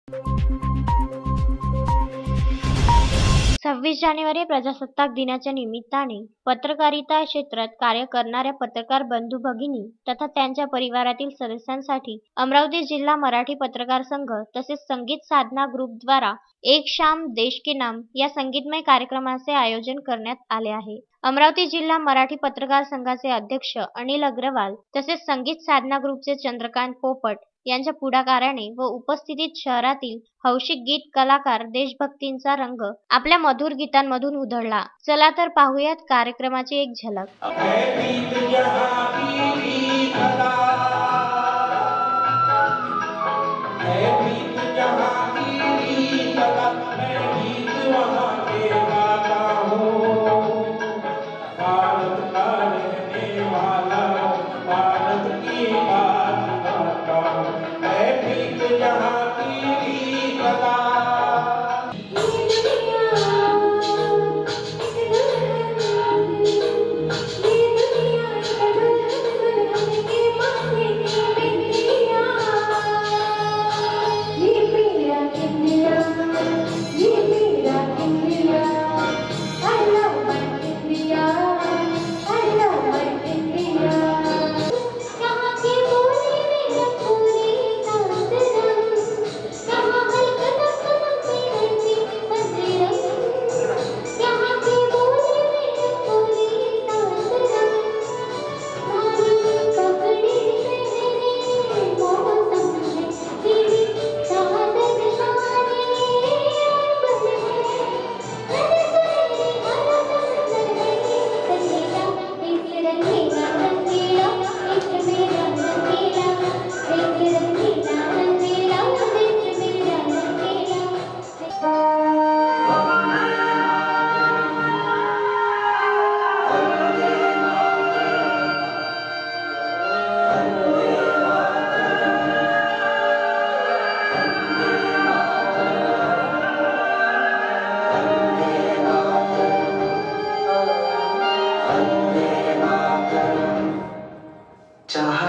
26 जानेवारी प्रजासत्ताक दिनाच्या निमित्ताने पत्रकारिता क्षेत्रात कार्य करणाऱ्या पत्रकार बंधू भगिनी तथा त्यांच्या परिवारातील सदस्यांसाठी अमरावती जिल्हा मराठी पत्रकार संघ तसेच संगीत साधना ग्रुपद्वारा एक शाम देश के नाम या संगीतमय कार्यक्रमाचे आयोजन करण्यात आले आहे। अमरावती जिल्हा मराठी पत्रकार संघाचे अध्यक्ष अनिल अग्रवाल तसेच संगीत साधना ग्रुपचे चंद्रकांत पोपट यांच्या पुढाकाराने व उपस्थितीत शहरातील हौशिक गीत कलाकार देशभक्तींचा रंग आपल्या मधुर गीतांमधून उधळला। चला तर पाहूयात कार्यक्रमाची एक झलक।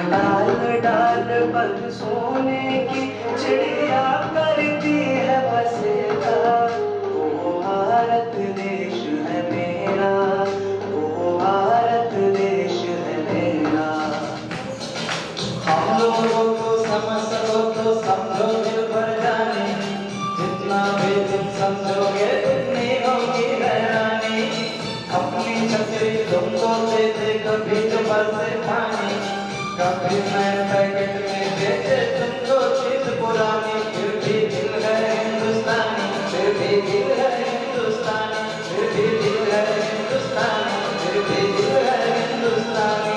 डाल डाल पर सोने की चिड़िया करती है बसेरा। वो भारत देश है मेरा, वो भारत देश है मेरा। हम लोगों को समझ सको तो समझो दिल भर जाने, जितना भी तुम समझोगे उतनी होगी हैरानी। अपनी छतरी तुमको दे दे कभी तो बरसे पानी, कभी मैं पैकेट में बेचे तुमको चीज पुरानी। फिर भी दिल है हिंदुस्तानी, फिर भी दिल है हिंदुस्तानी, फिर भी दिल है हिंदुस्तानी, फिर भी दिल है हिंदुस्तानी।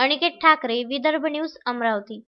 अनिकेत ठाकरे, विदर्भ न्यूज, अमरावती।